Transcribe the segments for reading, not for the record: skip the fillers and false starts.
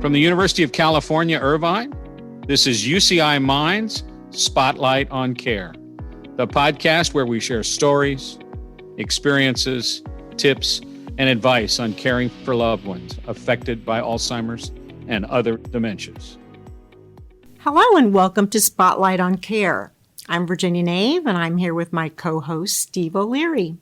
From the University of California, Irvine, this is UCI MIND's Spotlight on Care, the podcast where we share stories, experiences, tips, and advice on caring for loved ones affected by Alzheimer's and other dementias. Hello and welcome to Spotlight on Care. I'm Virginia Nave and I'm here with my co-host Steve O'Leary.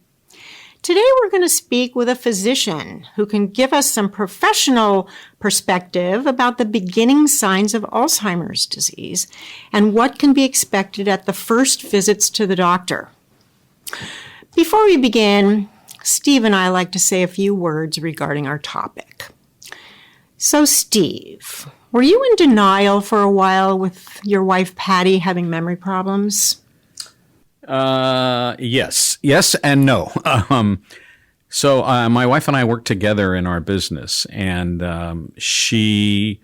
Today we're going to speak with a physician who can give us some professional perspective about the beginning signs of Alzheimer's disease and what can be expected at the first visits to the doctor. Before we begin, Steve and I like to say a few words regarding our topic. So Steve, were you in denial for a while with your wife Patty having memory problems? Yes and no. So my wife and I worked together in our business, and she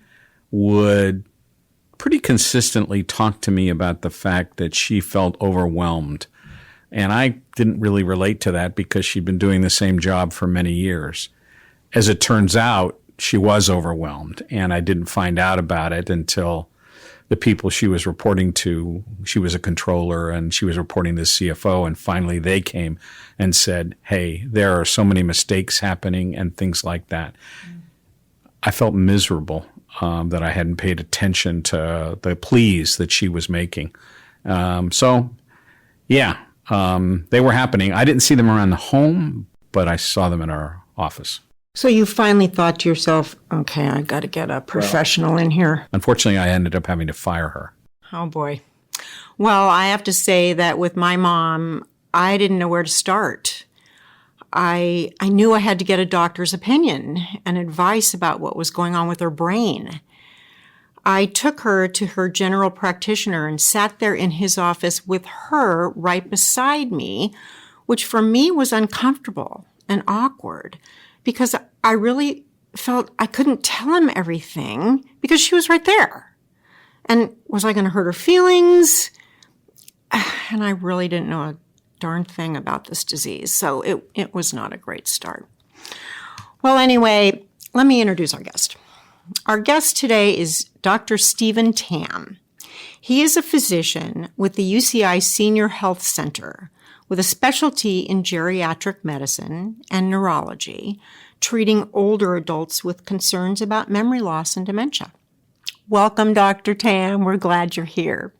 would pretty consistently talk to me about the fact that she felt overwhelmed. And I didn't really relate to that because she'd been doing the same job for many years. As it turns out, she was overwhelmed, and I didn't find out about it until the people she was reporting to, she was a controller and she was reporting to the CFO, and finally they came and said, hey, there are so many mistakes happening and things like that. I felt miserable that I hadn't paid attention to the pleas that she was making. They were happening. I didn't see them around the home, but I saw them in our office. So you finally thought to yourself, okay, I got to get a professional in here. Unfortunately, I ended up having to fire her. Oh, boy. Well, I have to say that with my mom, I didn't know where to start. I knew I had to get a doctor's opinion and advice about what was going on with her brain. I took her to her general practitioner and sat there in his office with her right beside me, which for me was uncomfortable and awkward, because I really felt I couldn't tell him everything because she was right there. And was I going to hurt her feelings? And I really didn't know a darn thing about this disease, so it was not a great start. Well, anyway, let me introduce our guest. Our guest today is Dr. Stephen Tam. He is a physician with the UCI Senior Health Center, with a specialty in geriatric medicine and neurology, treating older adults with concerns about memory loss and dementia. Welcome, Dr. Tam. We're glad you're here.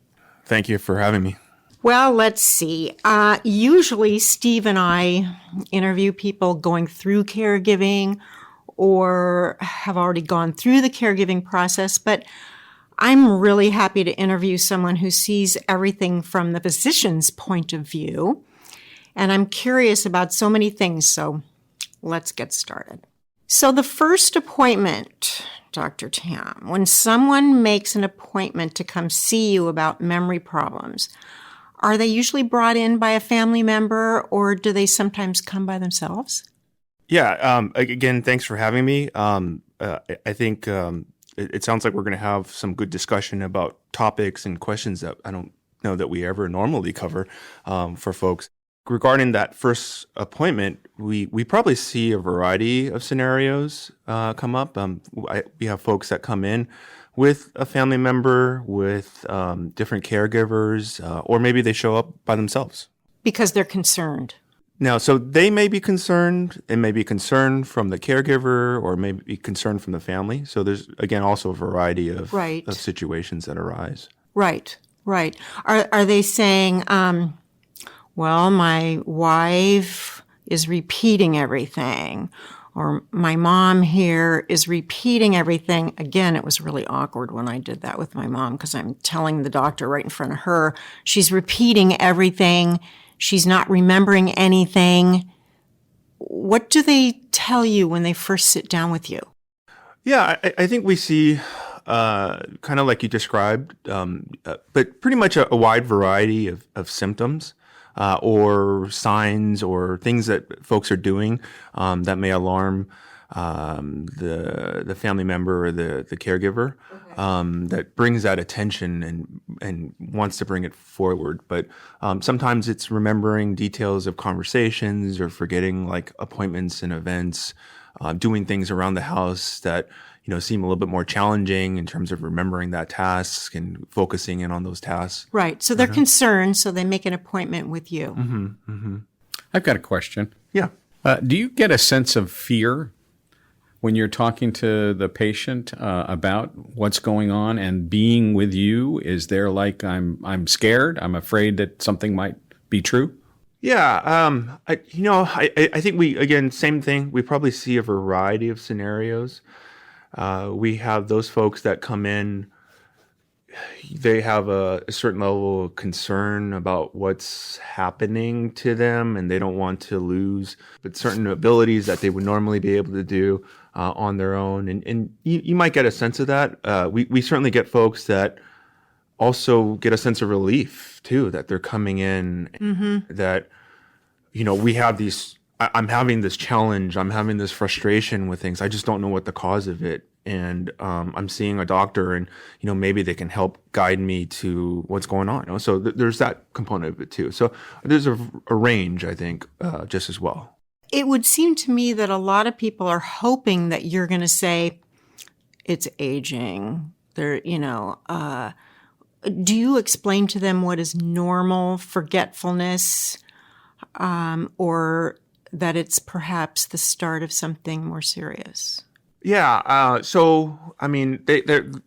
Thank you for having me. Well, let's see. Usually, Steve and I interview people going through caregiving or have already gone through the caregiving process, but I'm really happy to interview someone who sees everything from the physician's point of view. And I'm curious about so many things, so let's get started. So the first appointment, Dr. Tam, when someone makes an appointment to come see you about memory problems, are they usually brought in by a family member or do they sometimes come by themselves? Yeah. Again, thanks for having me. I think it sounds like we're going to have some good discussion about topics and questions that I don't know that we ever normally cover for folks. Regarding that first appointment, we probably see a variety of scenarios come up. We have folks that come in with a family member, with different caregivers, or maybe they show up by themselves. Because they're concerned. Now, so they may be concerned. It may be concern from the caregiver or maybe concern from the family. So there's, again, also a variety of situations that arise. Right. Are they saying, well, my wife is repeating everything, or my mom here is repeating everything? Again, it was really awkward when I did that with my mom because I'm telling the doctor right in front of her, she's repeating everything. She's not remembering anything. What do they tell you when they first sit down with you? Yeah, I think we see kind of like you described, but pretty much a wide variety of symptoms. Or signs or things that folks are doing that may alarm the family member or the caregiver, that brings that attention and wants to bring it forward. But sometimes it's remembering details of conversations or forgetting like appointments and events, doing things around the house that seem a little bit more challenging in terms of remembering that task and focusing in on those tasks. Right. So they're concerned, so they make an appointment with you. I've got a question. Yeah. Do you get a sense of fear when you're talking to the patient about what's going on and being with you? Is there like, I'm scared, I'm afraid that something might be true? Yeah. I think again, same thing. We probably see a variety of scenarios. We have those folks that come in, they have a certain level of concern about what's happening to them, and they don't want to lose but certain abilities that they would normally be able to do on their own. And you might get a sense of that. We certainly get folks that also get a sense of relief too, that they're coming in, that, we have these, I'm having this challenge, I'm having this frustration with things. I just don't know what the cause of it. And I'm seeing a doctor, and maybe they can help guide me to what's going on. So there's that component of it too. So there's a range, I think, just as well. It would seem to me that a lot of people are hoping that you're going to say it's aging. Do you explain to them what is normal forgetfulness, or that it's perhaps the start of something more serious? Yeah. So, I mean,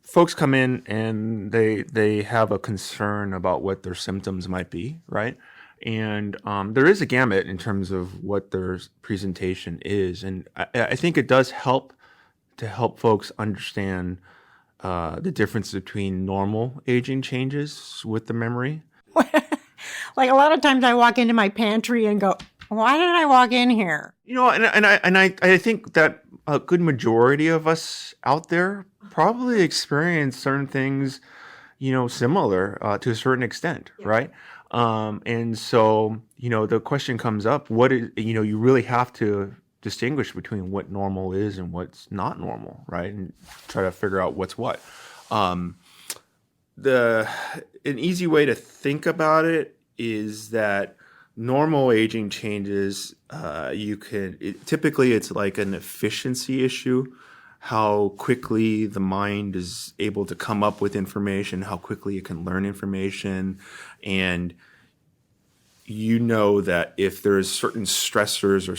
folks come in and they have a concern about what their symptoms might be, right? And there is a gamut in terms of what their presentation is. And I think it does help to help folks understand the difference between normal aging changes with the memory. Like a lot of times I walk into my pantry and go, why did I walk in here? I think that a good majority of us out there probably experience certain things, similar to a certain extent, right? And so, the question comes up, what is, you really have to distinguish between what normal is and what's not normal, right? And try to figure out what's what. An easy way to think about it is that normal aging changes, typically it's like an efficiency issue, how quickly the mind is able to come up with information, how quickly it can learn information. And that if there's certain stressors or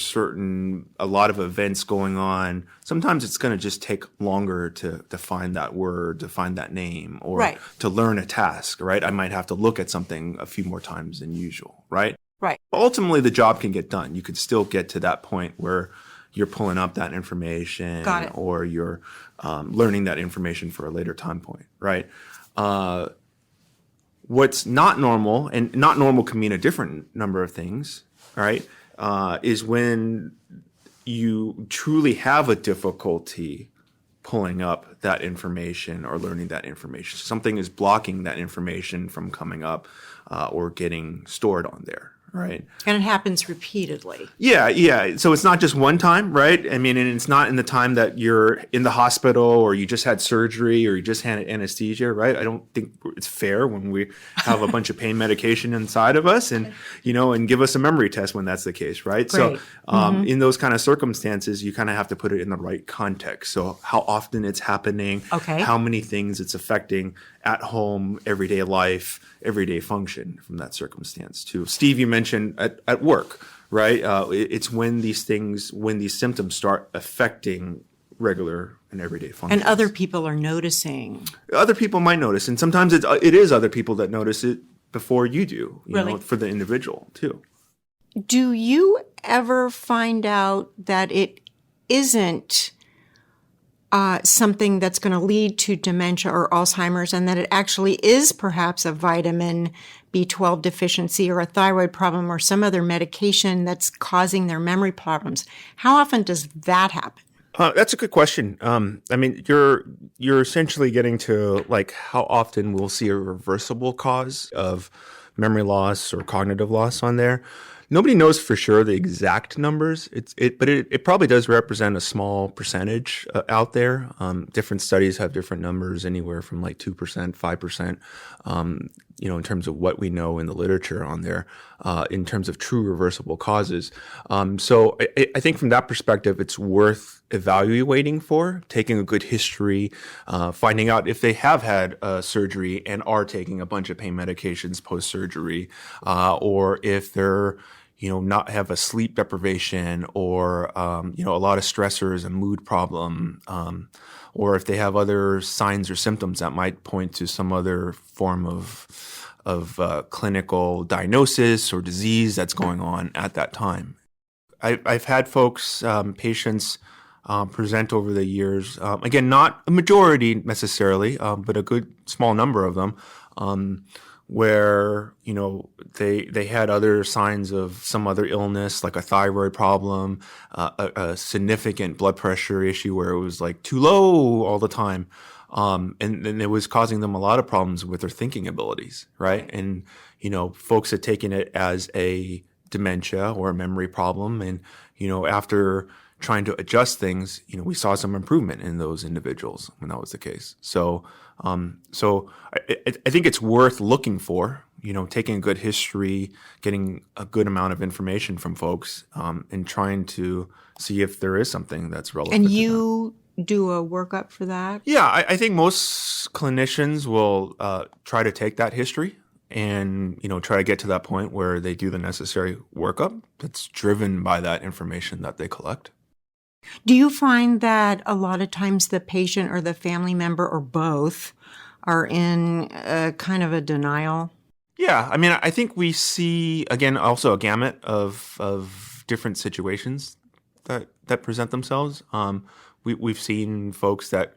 a lot of events going on, sometimes it's going to just take longer to find that word, to find that name, or to learn a task, right? I might have to look at something a few more times than usual, right? Right. Ultimately, the job can get done. You could still get to that point where you're pulling up that information, or you're learning that information for a later time point, right? What's not normal, and not normal can mean a different number of things, right? Is when you truly have a difficulty pulling up that information or learning that information. Something is blocking that information from coming up or getting stored on there, right? And it happens repeatedly. Yeah. So it's not just one time, right? I mean, and it's not in the time that you're in the hospital or you just had surgery or you just had anesthesia, right? I don't think it's fair when we have a bunch of pain medication inside of us and give us a memory test when that's the case, right? Great. So in those kind of circumstances, you kind of have to put it in the right context. So how often it's happening, how many things it's affecting at home, everyday life, everyday function from that circumstance too. Steve, you mentioned at work, right? It's when these symptoms start affecting regular and everyday functions. And other people are noticing. Other people might notice, and sometimes it is other people that notice it before you do, Really? For the individual too. Do you ever find out that it isn't something that's going to lead to dementia or Alzheimer's, and that it actually is perhaps a vitamin B12 deficiency or a thyroid problem or some other medication that's causing their memory problems? How often does that happen? That's a good question. I mean, you're essentially getting to like how often we'll see a reversible cause of memory loss or cognitive loss on there. Nobody knows for sure the exact numbers. But it probably does represent a small percentage out there. Different studies have different numbers, anywhere from like 2%, 5%. in terms of what we know in the literature on there, in terms of true reversible causes. So I think from that perspective, it's worth evaluating for, taking a good history, finding out if they have had surgery and are taking a bunch of pain medications post-surgery, or if they're not have a sleep deprivation or, a lot of stressors, a mood problem, or if they have other signs or symptoms that might point to some other form of clinical diagnosis or disease that's going on at that time. I've had folks, patients, present over the years, again, not a majority necessarily, but a good small number of them, where they had other signs of some other illness, like a thyroid problem, a significant blood pressure issue where it was like too low all the time, and it was causing them a lot of problems with their thinking abilities, right? And folks had taken it as a dementia or a memory problem, and after trying to adjust things, we saw some improvement in those individuals when that was the case. So I think it's worth looking for, taking a good history, getting a good amount of information from folks, and trying to see if there is something that's relevant. And you do a workup for that? Yeah, I think most clinicians will try to take that history and try to get to that point where they do the necessary workup that's driven by that information that they collect. Do you find that a lot of times the patient or the family member or both are in kind of a denial? Yeah, I mean, I think we see, again, also a gamut of different situations that present themselves. We've seen folks that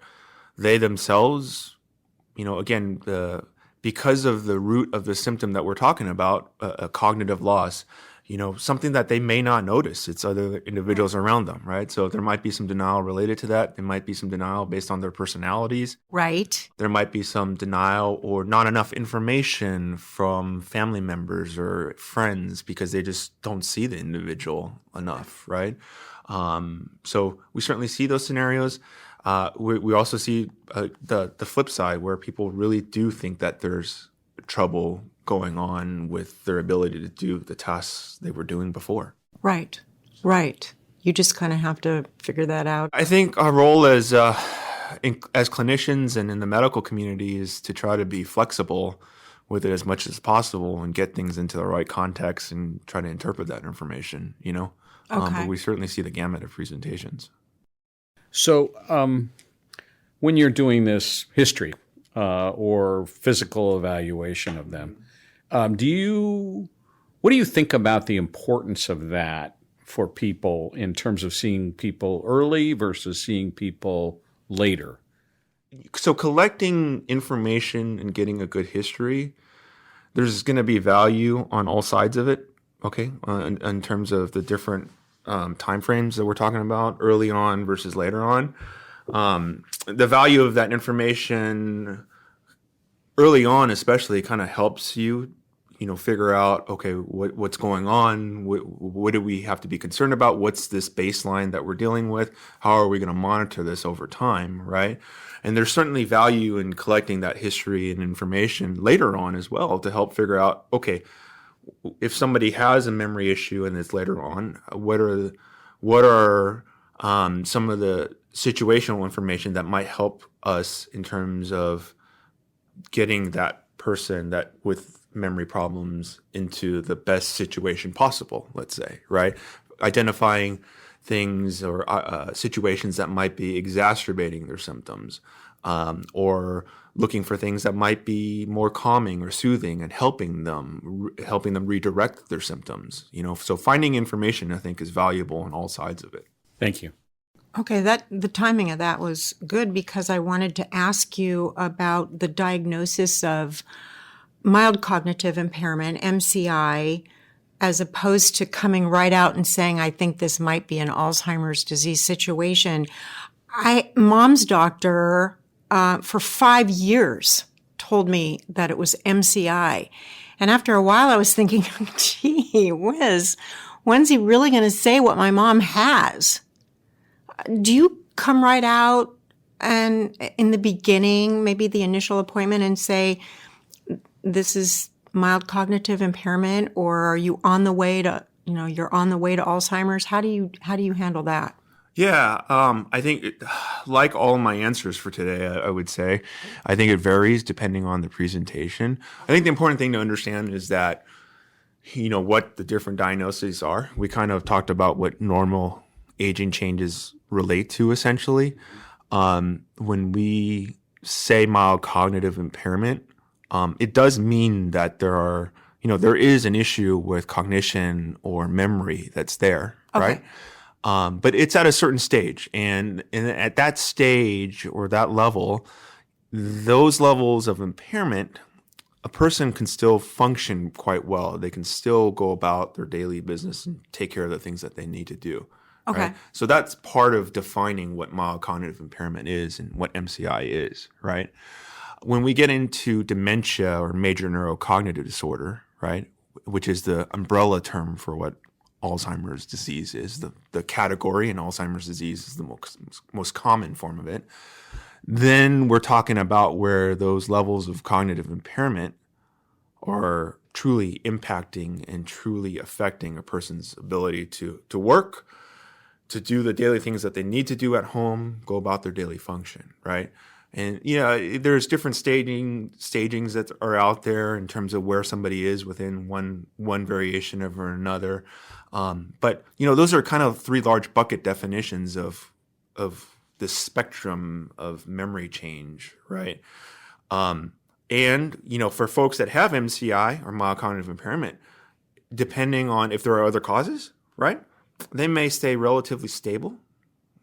they themselves, again, because of the root of the symptom that we're talking about, a cognitive loss, something that they may not notice. It's other individuals around them, right? So there might be some denial related to that. There might be some denial based on their personalities. Right. There might be some denial or not enough information from family members or friends because they just don't see the individual enough, right? So we certainly see those scenarios. We also see the flip side where people really do think that there's trouble going on with their ability to do the tasks they were doing before. Right. You just kind of have to figure that out. I think our role as clinicians and in the medical community is to try to be flexible with it as much as possible and get things into the right context and try to interpret that information, Okay. But we certainly see the gamut of presentations. So when you're doing this history or physical evaluation of them, what do you think about the importance of that for people in terms of seeing people early versus seeing people later? So collecting information and getting a good history, there's going to be value on all sides of it, okay, in terms of the different time frames that we're talking about, early on versus later on. The value of that information early on especially kind of helps you, figure out, okay, what's going on? What do we have to be concerned about? What's this baseline that we're dealing with? How are we going to monitor this over time, right? And there's certainly value in collecting that history and information later on as well to help figure out, okay, if somebody has a memory issue and it's later on, what are some of the situational information that might help us in terms of getting that person that with memory problems into the best situation possible, let's say, right? Identifying things or situations that might be exacerbating their symptoms, or looking for things that might be more calming or soothing and helping them redirect their symptoms. So finding information, I think, is valuable on all sides of it. Thank you. Okay, the timing of that was good because I wanted to ask you about the diagnosis of mild cognitive impairment, MCI, as opposed to coming right out and saying, I think this might be an Alzheimer's disease situation. Mom's doctor, for 5 years, told me that it was MCI. And after a while, I was thinking, gee whiz, when's he really going to say what my mom has? Do you come right out and in the beginning, maybe the initial appointment, and say, this is mild cognitive impairment, or are you on the way to, you're on the way to Alzheimer's? How do you handle that? Yeah, I think, like all my answers for today, I would say, I think it varies depending on the presentation. I think the important thing to understand is that, what the different diagnoses are. We kind of talked about what normal aging changes relate to, essentially. When we say mild cognitive impairment, it does mean that there is an issue with cognition or memory that's there, right? But it's at a certain stage. And at that stage or that level, those levels of impairment, a person can still function quite well. They can still go about their daily business and take care of the things that they need to do. Okay. Right? So that's part of defining what mild cognitive impairment is and what MCI is, right? When we get into dementia or major neurocognitive disorder, right, which is the umbrella term for what Alzheimer's disease is, the category in Alzheimer's disease is the most common form of it, then we're talking about where those levels of cognitive impairment are truly impacting and truly affecting a person's ability to work, to do the daily things that they need to do at home, go about their daily function, right? And there's different stagings that are out there in terms of where somebody is within one variation over another. But those are kind of three large bucket definitions of the spectrum of memory change, right? And for folks that have MCI or mild cognitive impairment, depending on if there are other causes, right, they may stay relatively stable,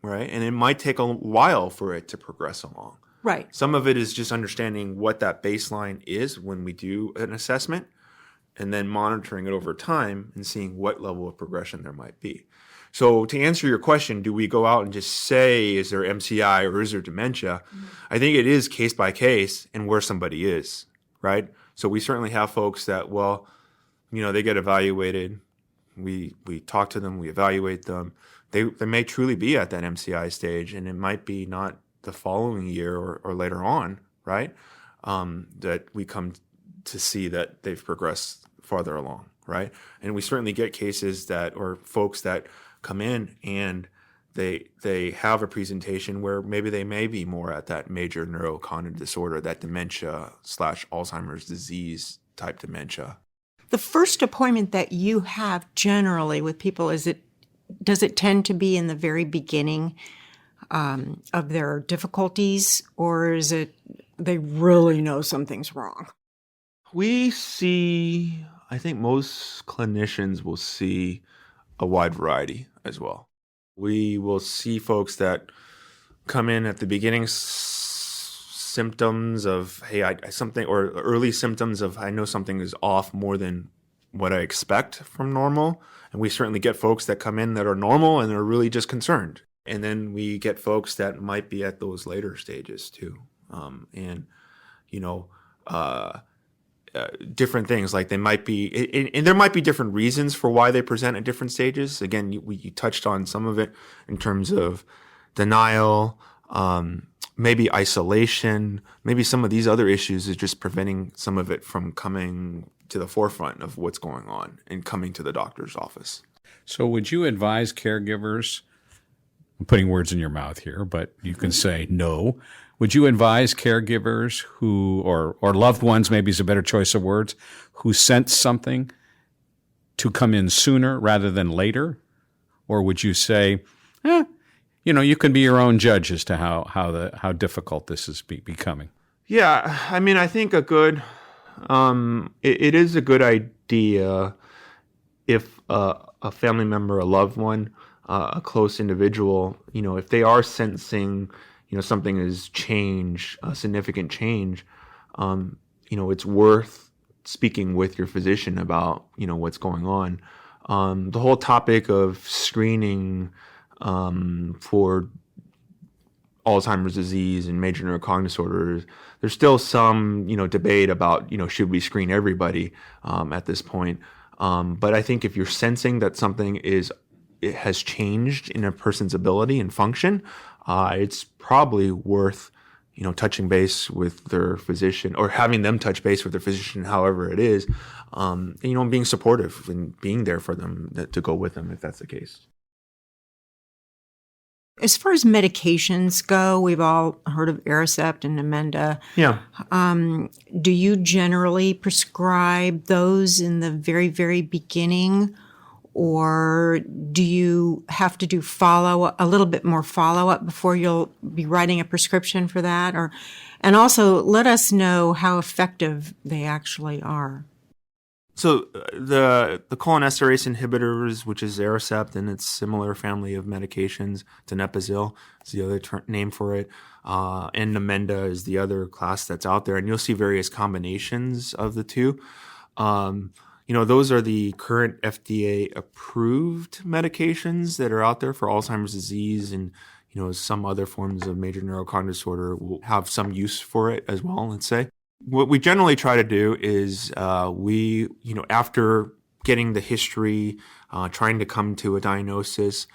right? And it might take a while for it to progress along. Right. Some of it is just understanding what that baseline is when we do an assessment, and then monitoring it over time and seeing what level of progression there might be. So to answer your question, do we go out and just say, is there MCI or is there dementia? Mm-hmm. I think it is case by case and where somebody is, right? So we certainly have folks that, they get evaluated. We talk to them, we evaluate them. They may truly be at that MCI stage, and it might be not the following year or later on, right? That we come to see that they've progressed farther along, right? And we certainly get cases or folks that come in and they have a presentation where maybe they may be more at that major neurocognitive disorder, that dementia / Alzheimer's disease type dementia. The first appointment that you have generally with people, does it tend to be in the very beginning of their difficulties, or is it they really know something's wrong? We see, I think most clinicians will see a wide variety as well. We will see folks that come in at the beginning symptoms of, hey, or early symptoms of, I know something is off more than what I expect from normal. And we certainly get folks that come in that are normal and are really just concerned. And then we get folks that might be at those later stages too. Different things, like they might be, and there might be different reasons for why they present at different stages. Again, you touched on some of it in terms of denial, maybe isolation, maybe some of these other issues is just preventing some of it from coming to the forefront of what's going on and coming to the doctor's office. So would you advise caregivers, I'm putting words in your mouth here, but you can say no. Would you advise caregivers who, or loved ones, maybe is a better choice of words, who sense something to come in sooner rather than later? Or would you say, you can be your own judge as to how difficult this is becoming? Yeah, I mean, I think it is a good idea if a family member, a loved one, a close individual, if they are sensing something is change, a significant change, it's worth speaking with your physician about, what's going on. The whole topic of screening for Alzheimer's disease and major neurocognitive disorders, there's still some, debate about, should we screen everybody at this point. But I think if you're sensing that something it has changed in a person's ability and function, it's probably worth touching base with their physician or having them touch base with their physician, however it is, and, being supportive and being there for them to go with them if that's the case. As far as medications go, we've all heard of Aricept and Namenda. Yeah. Do you generally prescribe those in the very, very beginning, or do you have to do a little bit more follow-up before you'll be writing a prescription for that? And also let us know how effective they actually are. So the cholinesterase inhibitors, which is Aricept and its similar family of medications, donepezil is the other name for it, and Namenda is the other class that's out there, and you'll see various combinations of the two. Those are the current FDA-approved medications that are out there for Alzheimer's disease, and some other forms of major neurocognitive disorder will have some use for it as well, let's say. What we generally try to do is after getting the history, trying to come to a diagnosis,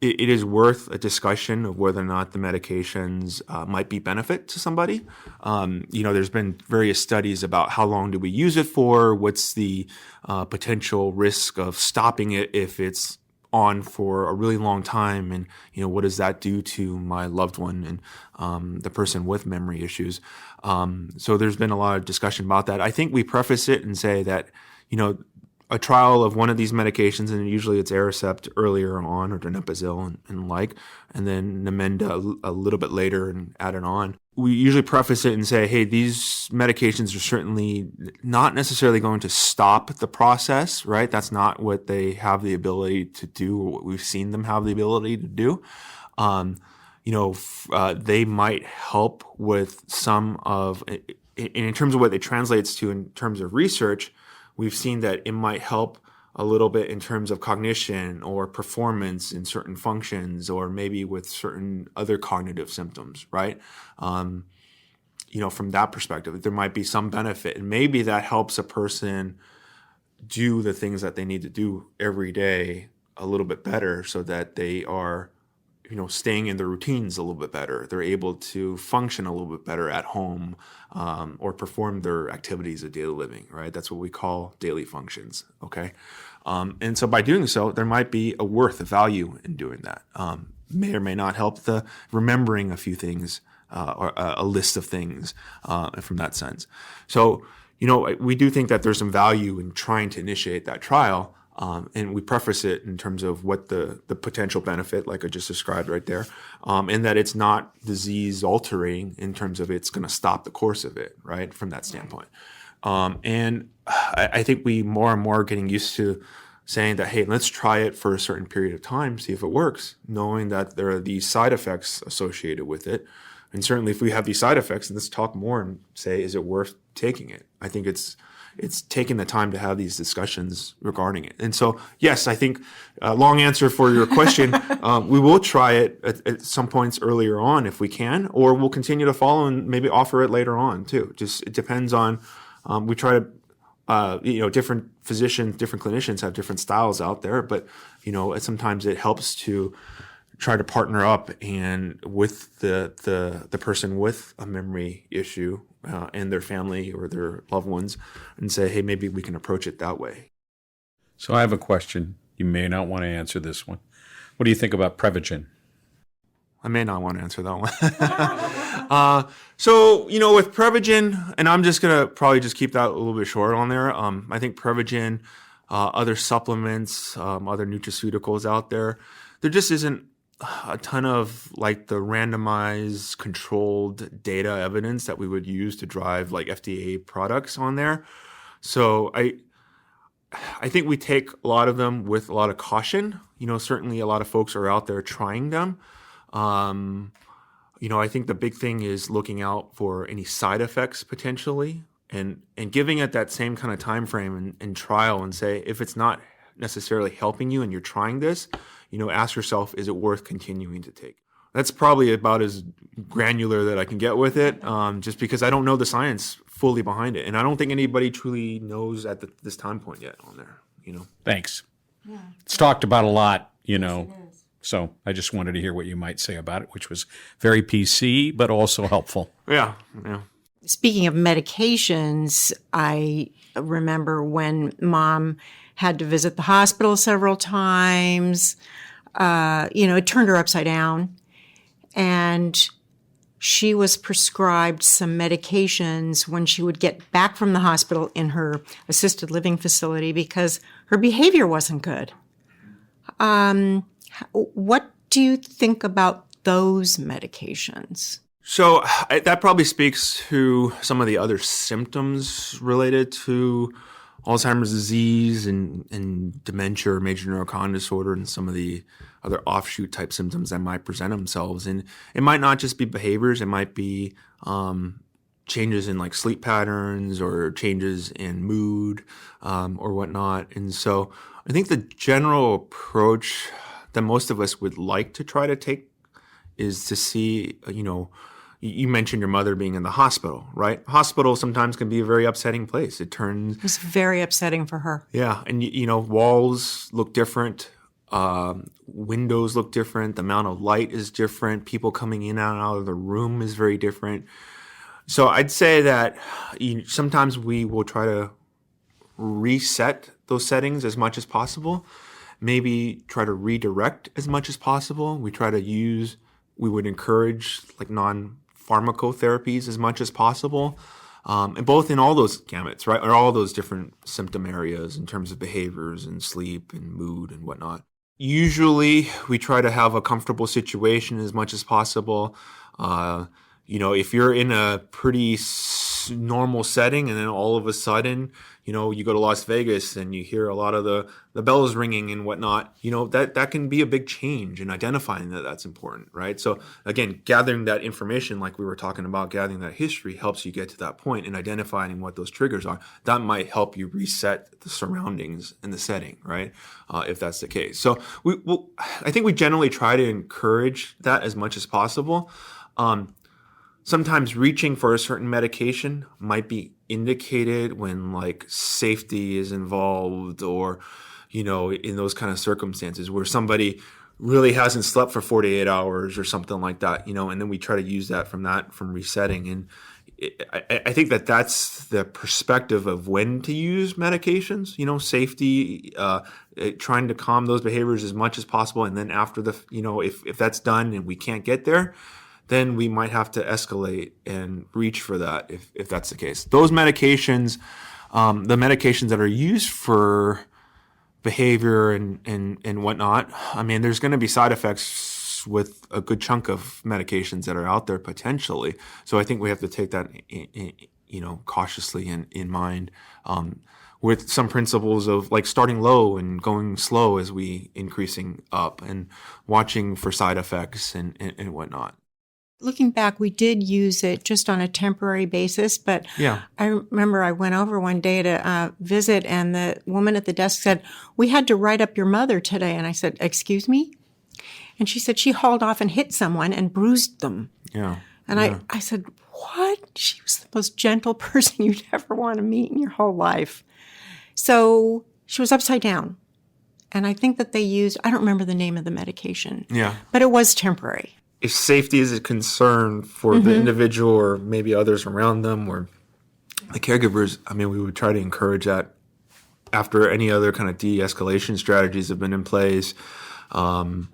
it is worth a discussion of whether or not the medications might be benefit to somebody. There's been various studies about how long do we use it for, what's the potential risk of stopping it if it's on for a really long time, and what does that do to my loved one and the person with memory issues. So there's been a lot of discussion about that. I think we preface it and say that a trial of one of these medications, and usually it's Aricept earlier on, or donepezil and then Namenda a little bit later and add it on. We usually preface it and say, hey, these medications are certainly not necessarily going to stop the process, right? That's not what they have the ability to do, or what we've seen them have the ability to do. They might help with some of, in terms of what it translates to in terms of research, we've seen that it might help a little bit in terms of cognition or performance in certain functions, or maybe with certain other cognitive symptoms, right? From that perspective, there might be some benefit, and maybe that helps a person do the things that they need to do every day a little bit better, so that they are, staying in their routines a little bit better. They're able to function a little bit better at home, or perform their activities of daily living, right? That's what we call daily functions, okay? And so by doing so, there might be a value in doing that. May or may not help the remembering a few things, or a list of things from that sense. So, we do think that there's some value in trying to initiate that trial. And we preface it in terms of what the potential benefit, like I just described right there, and that it's not disease altering in terms of it's going to stop the course of it, right, from that standpoint. And I think we more and more are getting used to saying that, hey, let's try it for a certain period of time, see if it works, knowing that there are these side effects associated with it. And certainly if we have these side effects, let's talk more and say, is it worth taking it? I think it's taking the time to have these discussions regarding it. And so, yes, I think long answer for your question, we will try it at some points earlier on if we can, or we'll continue to follow and maybe offer it later on too. Just, it depends on, we try to, different physicians, different clinicians have different styles out there, but, sometimes it helps to try to partner up and with the person with a memory issue and their family or their loved ones, and say, hey, maybe we can approach it that way. So I have a question. You may not want to answer this one. What do you think about Prevagen? I may not want to answer that one. So, with Prevagen, and I'm just going to probably just keep that a little bit short on there. I think Prevagen, other supplements, other nutraceuticals out there just isn't a ton of like the randomized controlled data evidence that we would use to drive like FDA products on there. So I think we take a lot of them with a lot of caution. Certainly a lot of folks are out there trying them. I think the big thing is looking out for any side effects potentially, and giving it that same kind of time frame and trial, and say, if it's not necessarily helping you and you're trying this, ask yourself, is it worth continuing to take? That's probably about as granular that I can get with it, just because I don't know the science fully behind it. And I don't think anybody truly knows at this time point yet on there, Thanks. Yeah. It's talked about a lot, Yes, it is. So I just wanted to hear what you might say about it, which was very PC, but also helpful. Yeah. Speaking of medications, I remember when Mom had to visit the hospital several times. It turned her upside down. And she was prescribed some medications when she would get back from the hospital in her assisted living facility because her behavior wasn't good. What do you think about those medications? So that probably speaks to some of the other symptoms related to Alzheimer's disease and dementia or major neurocognitive disorder and some of the other offshoot type symptoms that might present themselves. And it might not just be behaviors. It might be changes in like sleep patterns or changes in mood or whatnot. And so I think the general approach that most of us would like to try to take is to see, you mentioned your mother being in the hospital, right? Hospital sometimes can be a very upsetting place. It was very upsetting for her. Yeah. And, walls look different. Windows look different. The amount of light is different. People coming in and out of the room is very different. So I'd say that sometimes we will try to reset those settings as much as possible. Maybe try to redirect as much as possible. We would encourage like non-pharmacotherapies as much as possible. And both in all those gamuts, right? Or all those different symptom areas in terms of behaviors and sleep and mood and whatnot. Usually we try to have a comfortable situation as much as possible. If you're in a pretty normal setting and then all of a sudden, you go to Las Vegas and you hear a lot of the bells ringing and whatnot, that can be a big change in identifying that that's important, right? So again, gathering that information, like we were talking about, gathering that history helps you get to that point and identifying what those triggers are. That might help you reset the surroundings and the setting, right? If that's the case. So I think we generally try to encourage that as much as possible. Sometimes reaching for a certain medication might be indicated when like safety is involved or, in those kind of circumstances where somebody really hasn't slept for 48 hours or something like that, and then we try to use that from resetting. And I think that's the perspective of when to use medications, safety, trying to calm those behaviors as much as possible. And then after if that's done and we can't get there, then we might have to escalate and reach for that if that's the case. Those medications, the medications that are used for behavior and whatnot, I mean, there's going to be side effects with a good chunk of medications that are out there potentially. So I think we have to take that, cautiously in mind, with some principles of like starting low and going slow as we increasing up and watching for side effects and whatnot. Looking back, we did use it just on a temporary basis, but yeah. I remember I went over one day to visit, and the woman at the desk said, "We had to write up your mother today." And I said, "Excuse me?" And she said she hauled off and hit someone and bruised them. Yeah. And I said, "What?" She was the most gentle person you'd ever want to meet in your whole life. So she was upside down. And I think that they used, I don't remember the name of the medication. Yeah. But it was temporary. If safety is a concern for the individual or maybe others around them or the caregivers, I mean, we would try to encourage that after any other kind of de-escalation strategies have been in place, only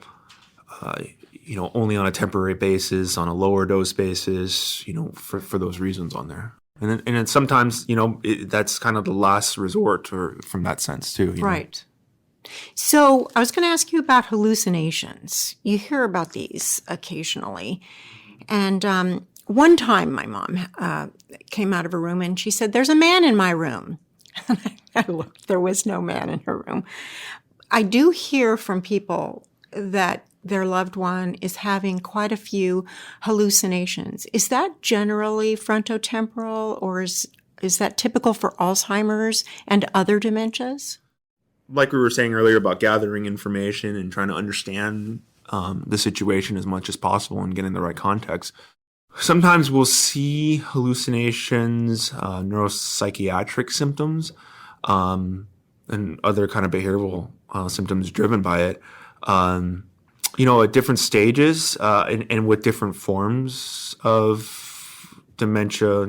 on a temporary basis, on a lower dose basis, for those reasons on there. And then sometimes, that's kind of the last resort from that sense too. Right. So I was going to ask you about hallucinations. You hear about these occasionally. And one time my mom came out of a room and she said, "There's a man in my room." And I looked, there was no man in her room. I do hear from people that their loved one is having quite a few hallucinations. Is that generally frontotemporal, or is that typical for Alzheimer's and other dementias? Like we were saying earlier about gathering information and trying to understand the situation as much as possible and getting the right context. Sometimes we'll see hallucinations, neuropsychiatric symptoms, and other kind of behavioral symptoms driven by it. at different stages and with different forms of dementia,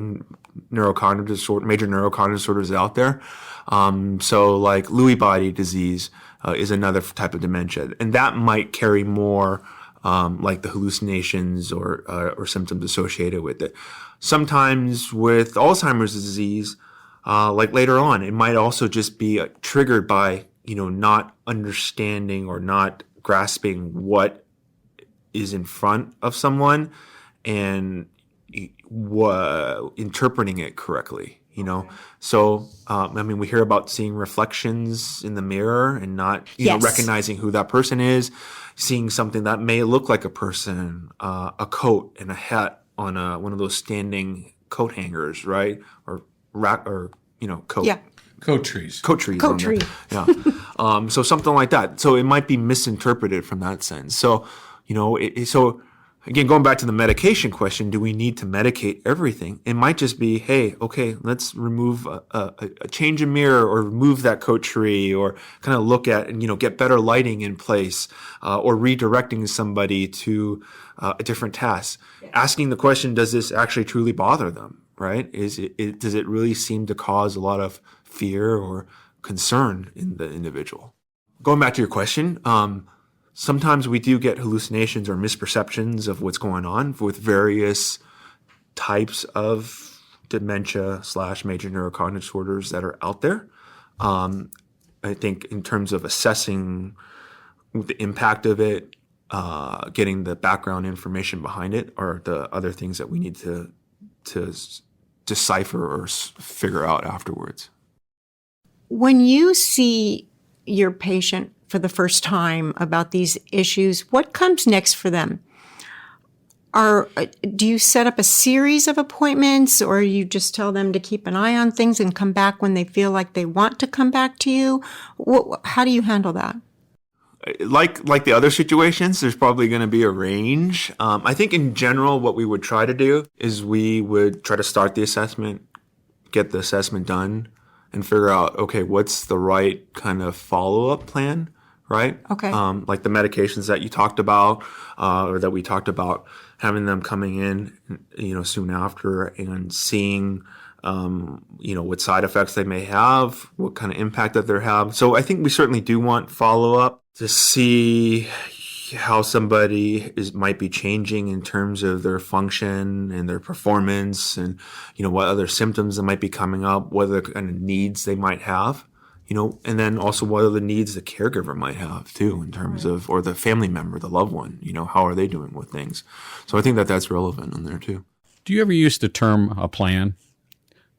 neurocognitive disorder, major neurocognitive disorders out there. So like Lewy body disease is another type of dementia, and that might carry more like the hallucinations or symptoms associated with it. Sometimes with Alzheimer's disease, like later on, it might also just be triggered by, not understanding or not grasping what is in front of someone and interpreting it correctly. So we hear about seeing reflections in the mirror and not Yes. recognizing who that person is, seeing something that may look like a person, a coat and a hat on one of those standing coat hangers, right, or rack, or coat. Yeah. Coat trees. Coat trees. Coat on there. tree. Yeah. So something like that. So it might be misinterpreted from that sense. So, so again, going back to the medication question, do we need to medicate everything? It might just be, hey, okay, let's remove a change in mirror or remove that coat tree or kind of look at and, get better lighting in place or redirecting somebody to a different task. Asking the question, does this actually truly bother them, right? Does it really seem to cause a lot of fear or concern in the individual? Going back to your question, sometimes we do get hallucinations or misperceptions of what's going on with various types of dementia / major neurocognitive disorders that are out there. I think in terms of assessing the impact of it, getting the background information behind it are the other things that we need to decipher or figure out afterwards. When you see your patient for the first time about these issues, what comes next for them? Do you set up a series of appointments, or you just tell them to keep an eye on things and come back when they feel like they want to come back to you? How do you handle that? Like the other situations, there's probably going to be a range. I think in general, what we would try to do is we would try to start the assessment, get the assessment done, and figure out, okay, what's the right kind of follow-up plan, right? Okay. Like the medications that you talked about, or that we talked about, having them coming in, soon after and seeing, what side effects they may have, what kind of impact that they have. So I think we certainly do want follow-up to see how somebody might be changing in terms of their function and their performance and, what other symptoms that might be coming up, what other kind of needs they might have, and then also what are the needs the caregiver might have too in terms of, or the family member, the loved one, how are they doing with things? So I think that that's relevant in there too. Do you ever use the term a plan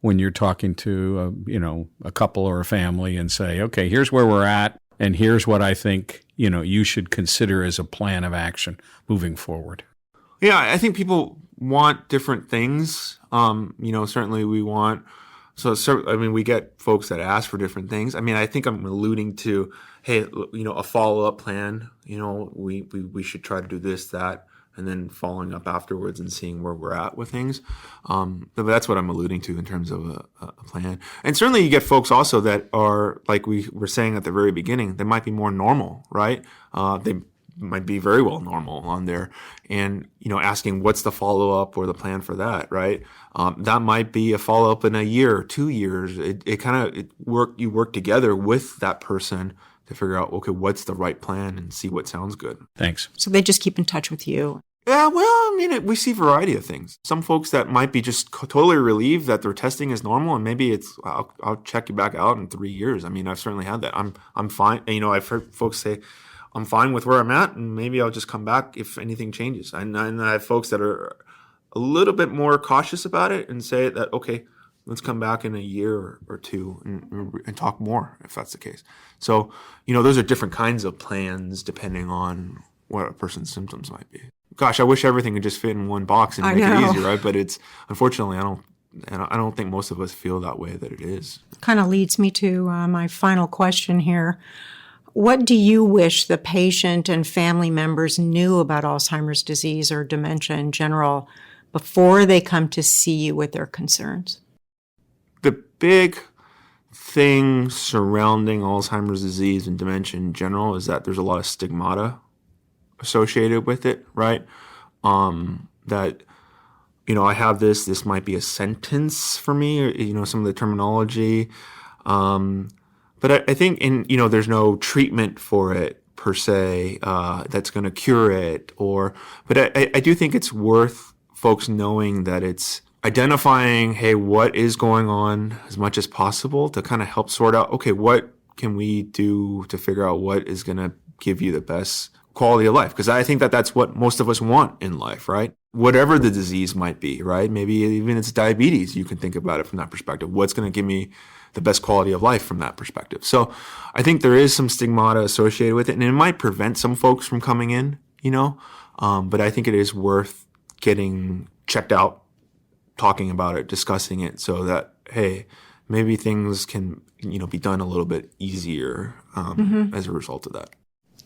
when you're talking to, a couple or a family and say, okay, here's where we're at and here's what I think, you should consider as a plan of action moving forward? Yeah, I think people want different things. Certainly we want, we get folks that ask for different things. I think I'm alluding to, hey, a follow-up plan, we should try to do this, that, and then following up afterwards and seeing where we're at with things. But that's what I'm alluding to in terms of a plan. And certainly you get folks also that are, like we were saying at the very beginning, they might be more normal, right? They might be very well normal on there, and asking what's the follow-up or the plan for that, right? That might be a follow-up in a year or 2 years. You work together with that person to figure out, okay, what's the right plan and see what sounds good. Thanks. So they just keep in touch with you. Yeah, well, we see a variety of things. Some folks that might be just totally relieved that their testing is normal, and maybe it's, I'll check you back out in 3 years. I've certainly had that. I'm fine. I've heard folks say, I'm fine with where I'm at, and maybe I'll just come back if anything changes. And I have folks that are a little bit more cautious about it and say that, okay, let's come back in a year or two and talk more if that's the case. So, those are different kinds of plans depending on what a person's symptoms might be. Gosh, I wish everything could just fit in one box and make it easy, right? But it's, unfortunately, I don't think most of us feel that way that it is. Kind of leads me to my final question here. What do you wish the patient and family members knew about Alzheimer's disease or dementia in general before they come to see you with their concerns? The big thing surrounding Alzheimer's disease and dementia in general is that there's a lot of stigmata associated with it, right? That, I have this might be a sentence for me, or, some of the terminology. But I think there's no treatment for it per se, that's going to cure it, but I do think it's worth folks knowing that it's identifying, hey, what is going on as much as possible to kind of help sort out, okay, what can we do to figure out what is going to give you the best quality of life? Because I think that's what most of us want in life, right? Whatever the disease might be, right? Maybe even it's diabetes. You can think about it from that perspective. What's going to give me the best quality of life from that perspective? So I think there is some stigmata associated with it, and it might prevent some folks from coming in, but I think it is worth getting checked out, talking about it, discussing it, so that, hey, maybe things can, be done a little bit easier as a result of that.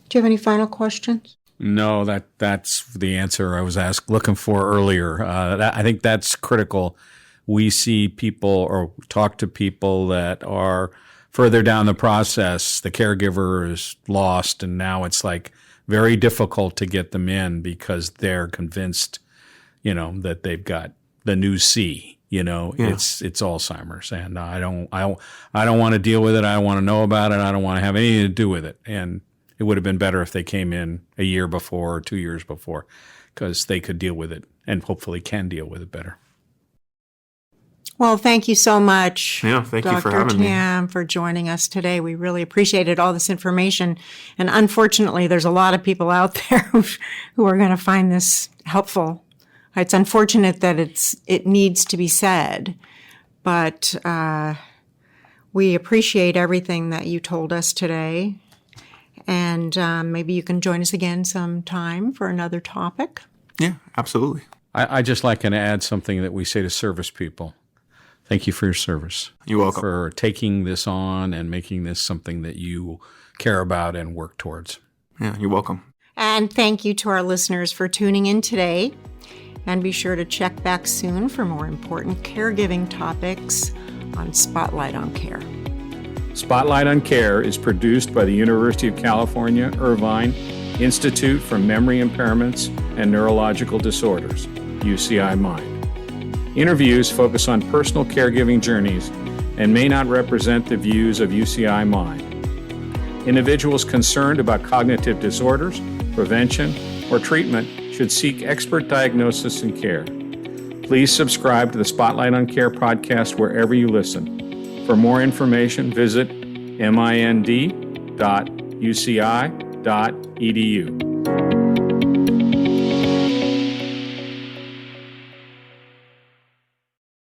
Do you have any final questions? No, that's the answer I was looking for earlier. I think that's critical. We see people or talk to people that are further down the process. The caregiver is lost, and now it's like very difficult to get them in because they're convinced, that they've got the new C. It's Alzheimer's, and I don't want to deal with it. I don't want to know about it. I don't want to have anything to do with it. And it would have been better if they came in a year before or 2 years before, because they could deal with it and hopefully can deal with it better. Well, thank you so much, thank you for having me. Dr. Tam, for joining us today. We really appreciated all this information. And unfortunately, there's a lot of people out there who are going to find this helpful. It's unfortunate that it needs to be said, but we appreciate everything that you told us today. And maybe you can join us again sometime for another topic. Yeah, absolutely. I just like to add something that we say to service people. Thank you for your service. You're welcome. For taking this on and making this something that you care about and work towards. Yeah, you're welcome. And thank you to our listeners for tuning in today. And be sure to check back soon for more important caregiving topics on Spotlight on Care. Spotlight on Care is produced by the University of California, Irvine Institute for Memory Impairments and Neurological Disorders, UCI MIND. Interviews focus on personal caregiving journeys and may not represent the views of UCI MIND. Individuals concerned about cognitive disorders, prevention, or treatment should seek expert diagnosis and care. Please subscribe to the Spotlight on Care podcast wherever you listen. For more information, visit mind.uci.edu.